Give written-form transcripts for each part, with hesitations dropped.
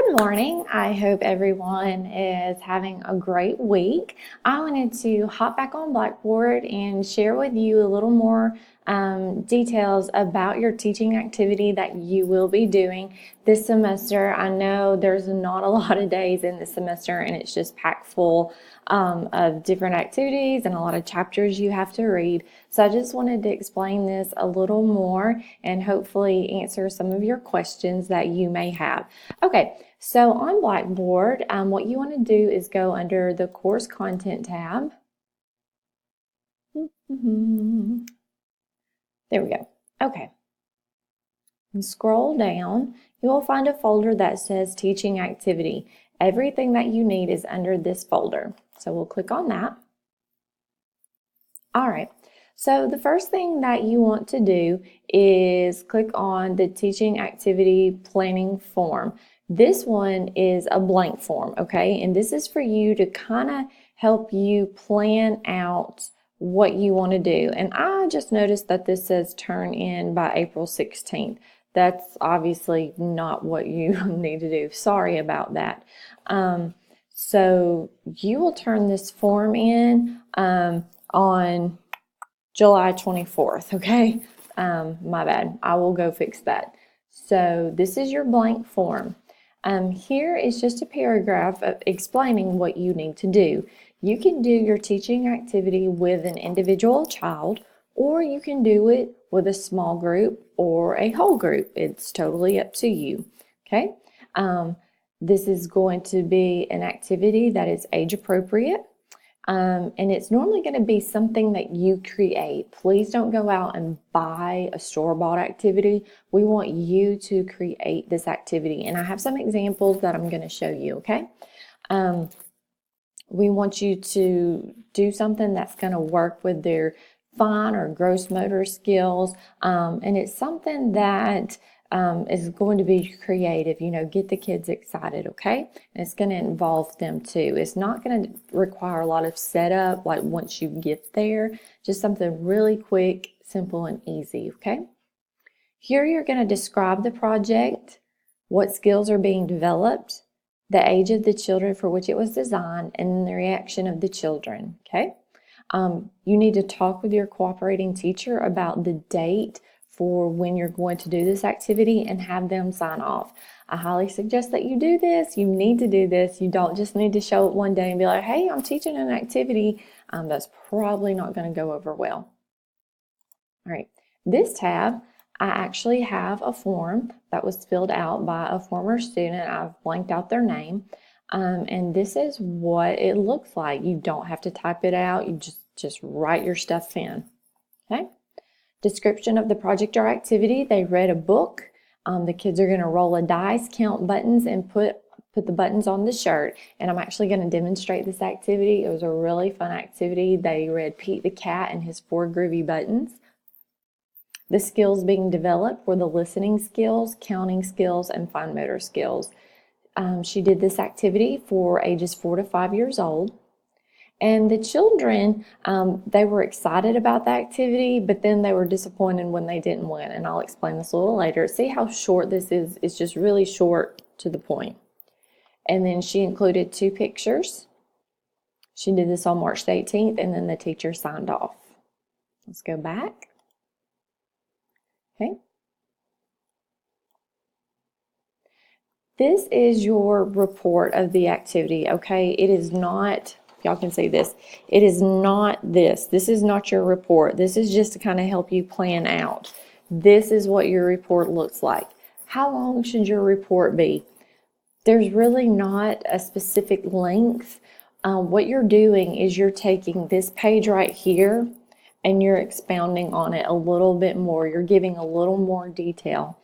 Good morning. I hope everyone is having a great week. I wanted to hop back on Blackboard and share with you a little more details about your teaching activity that you will be doing this semester. I know there's not a lot of days in the semester and it's just packed full of different activities and a lot of chapters you have to read. So I just wanted to explain this a little more and hopefully answer some of your questions that you may have. Okay, so on Blackboard, what you want to do is go under the Course Content tab. There we go. Okay. And scroll down. You will find a folder that says Teaching Activity. Everything that you need is under this folder. So we'll click on that. All right. So the first thing that you want to do is click on the Teaching Activity Planning form. This one is a blank form, okay? And this is for you to kind of help you plan out what you want to do. And I just noticed that this says turn in by April 16th. That's obviously not what you need to do. Sorry about that. So you will turn this form in on July 24th, okay? My bad. I will go fix that. So this is your blank form. Here is just a paragraph of explaining what you need to do. You can do your teaching activity with an individual child, or you can do it with a small group or a whole group. It's totally up to you, okay? This is going to be an activity that is age appropriate. And it's normally going to be something that you create. Please don't go out and buy a store-bought activity. We want you to create this activity. And I have some examples that I'm going to show you, okay? We want you to do something that's going to work with their fine or gross motor skills. And it's something that is going to be creative, you know, get the kids excited, okay? And it's going to involve them too. It's not going to require a lot of setup, like once you get there, just something really quick, simple, and easy, okay? Here you're going to describe the project, what skills are being developed, the age of the children for which it was designed, and the reaction of the children, okay? You need to talk with your cooperating teacher about the date for when you're going to do this activity and have them sign off. I highly suggest that you do this. You need to do this. You don't just need to show up one day and be like, hey, I'm teaching an activity. That's probably not going to go over well. All right, this tab, I actually have a form that was filled out by a former student. I've blanked out their name. And this is what it looks like. You don't have to type it out. You just write your stuff in, okay? Description of the project or activity. They read a book. The kids are going to roll a dice, count buttons, and put the buttons on the shirt. And I'm actually going to demonstrate this activity. It was a really fun activity. They read Pete the Cat and his 4 groovy buttons. The skills being developed were the listening skills, counting skills, and fine motor skills. She did this activity for ages 4 to 5 years old. And the children, they were excited about the activity, but then they were disappointed when they didn't win. And I'll explain this a little later. See how short this is? It's just really short to the point. And then she included 2 pictures. She did this on March 18th, and then the teacher signed off. Let's go back. Okay. This is your report of the activity, okay? It is not, y'all can see this, it is not this. This is not your report. This is just to kind of help you plan out. This is what your report looks like. How long should your report be? There's really not a specific length. What you're doing is you're taking this page right here and you're expounding on it a little bit more. You're giving a little more detail.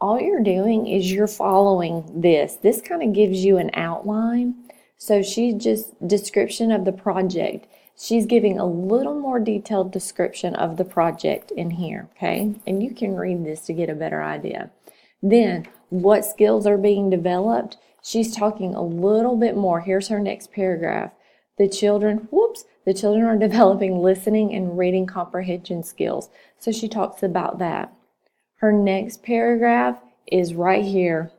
All you're doing is you're following this. This kind of gives you an outline. So she's just description of the project. She's giving a little more detailed description of the project in here, okay? And you can read this to get a better idea. Then, what skills are being developed? She's talking a little bit more. Here's her next paragraph. The children are developing listening and reading comprehension skills. So she talks about that. Her next paragraph is right here.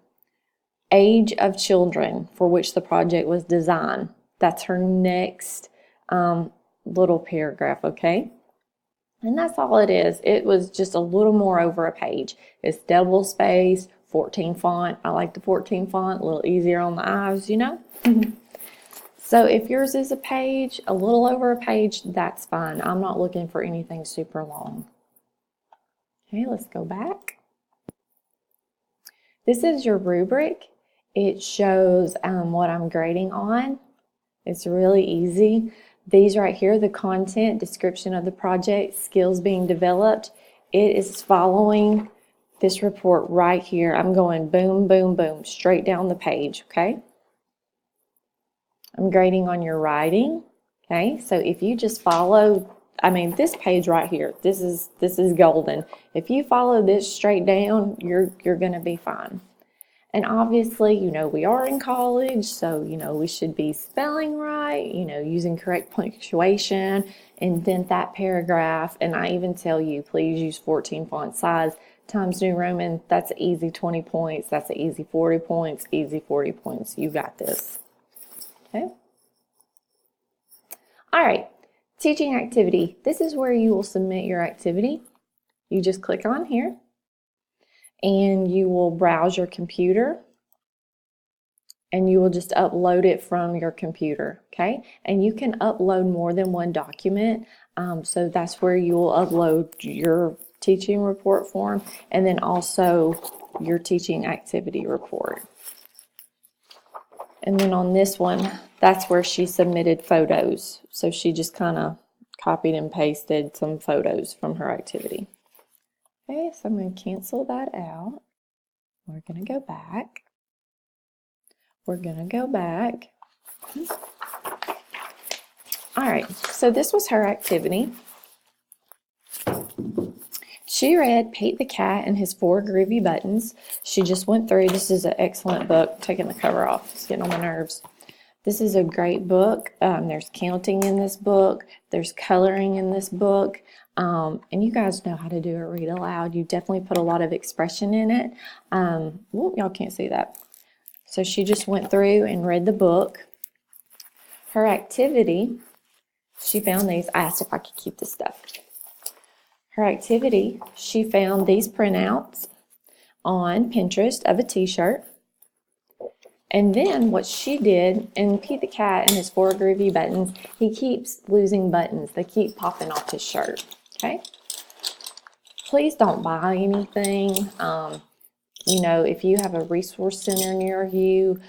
age of children for which the project was designed. That's her next little paragraph, okay? And that's all it is. It was just a little more over a page. It's double spaced, 14 font. I like the 14 font, a little easier on the eyes, you know? So if yours is a page, a little over a page, that's fine. I'm not looking for anything super long. Okay, let's go back. This is your rubric. It shows what I'm grading on. It's really easy. These right here, the content, description of the project, skills being developed, it is following this report right here. I'm going boom, boom, boom, straight down the page, okay? I'm grading on your writing, okay? So if you just follow, this page right here, this is golden. If you follow this straight down, you're going to be fine. And obviously, you know, we are in college, so, you know, we should be spelling right, you know, using correct punctuation, indent that paragraph. And I even tell you, please use 14 font size, Times New Roman. That's easy 20 points. That's an easy 40 points, easy 40 points. You got this. Okay. All right. Teaching activity. This is where you will submit your activity. You just click on here, and you will browse your computer, and you will just upload it from your computer, okay? And you can upload more than one document, so that's where you will upload your teaching report form and then also your teaching activity report. And then on this one, that's where she submitted photos. So she just kind of copied and pasted some photos from her activity. Okay, so I'm going to cancel that out. We're going to go back. We're going to go back. All right, so this was her activity. She read Pete the Cat and His Four Groovy Buttons. She just went through. This is an excellent book. Taking the cover off. It's getting on my nerves. This is a great book. There's counting in this book. There's coloring in this book. And you guys know how to do a read aloud. You definitely put a lot of expression in it. Whoop, y'all can't see that. So she just went through and read the book. Her activity, she found these. I asked if I could keep this stuff. Her activity, she found these printouts on Pinterest of a t-shirt. And then what she did, and Pete the Cat and His Four Groovy Buttons, he keeps losing buttons. They keep popping off his shirt, okay? Please don't buy anything. You know, if you have a resource center near you,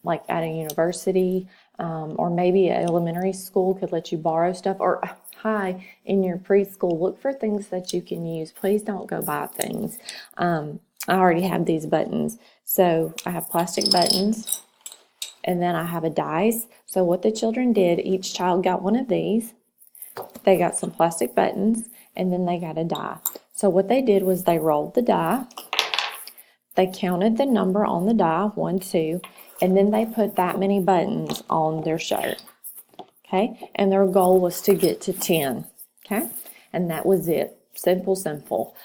like at a university, or maybe an elementary school could let you borrow stuff, or hi, in your preschool, look for things that you can use. Please don't go buy things. I already have these buttons. So I have plastic buttons, and then I have a dice. So what the children did, each child got one of these. They got some plastic buttons, and then they got a die. So what they did was they rolled the die. They counted the number on the die, 1, 2, and then they put that many buttons on their shirt. Okay, and their goal was to get to 10. Okay, and that was it. Simple, simple.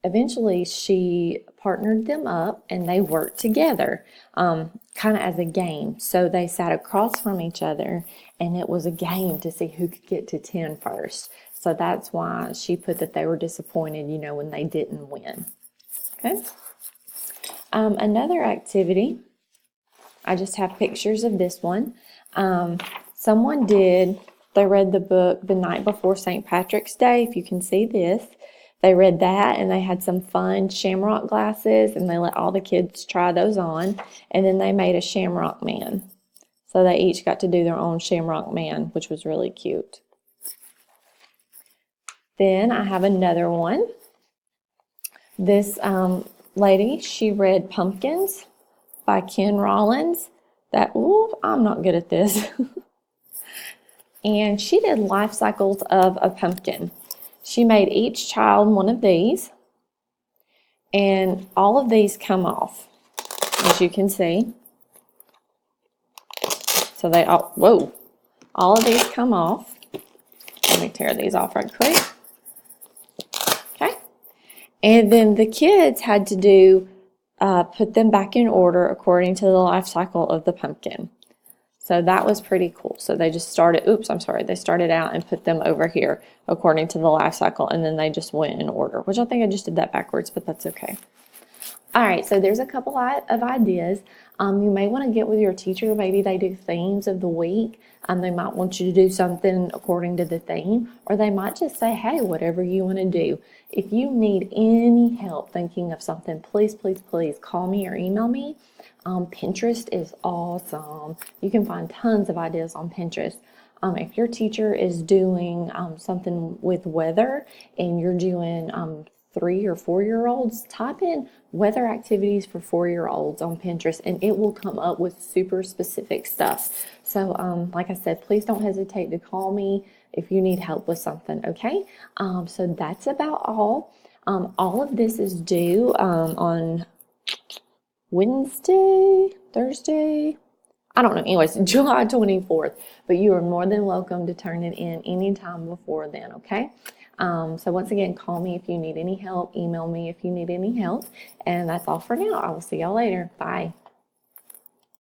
Eventually, she partnered them up and they worked together, kind of as a game. So they sat across from each other, and it was a game to see who could get to 10 first. So that's why she put that they were disappointed, you know, when they didn't win. Okay. Another activity, I just have pictures of this one. They read the book The Night Before St. Patrick's Day, if you can see this. They read that, and they had some fun shamrock glasses, and they let all the kids try those on, and then they made a shamrock man. So they each got to do their own shamrock man, which was really cute. Then I have another one. This lady, she read Pumpkins by Ken Rollins. I'm not good at this. And she did life cycles of a pumpkin. She made each child one of these, and all of these come off, as you can see. So all of these come off. Let me tear these off right quick. Okay. And then the kids had to do put them back in order according to the life cycle of the pumpkin. So that was pretty cool. So they just started, they started out and put them over here according to the life cycle, and then they just went in order, which I think I just did that backwards, but that's okay. All right, so there's a couple of ideas. You may want to get with your teacher. Maybe they do themes of the week. They might want you to do something according to the theme, or they might just say, hey, whatever you want to do. If you need any help thinking of something, please, please, please call me or email me. Pinterest is awesome. You can find tons of ideas on Pinterest. If your teacher is doing something with weather and you're doing 3 or 4-year-olds, type in weather activities for 4-year-olds on Pinterest and it will come up with super specific stuff. So like I said, please don't hesitate to call me if you need help with something, okay? So that's about all. All of this is due on Wednesday, Thursday, I don't know. Anyways, July 24th, but you are more than welcome to turn it in anytime before then, okay? So once again, call me if you need any help, email me if you need any help, and that's all for now. I will see y'all later. Bye.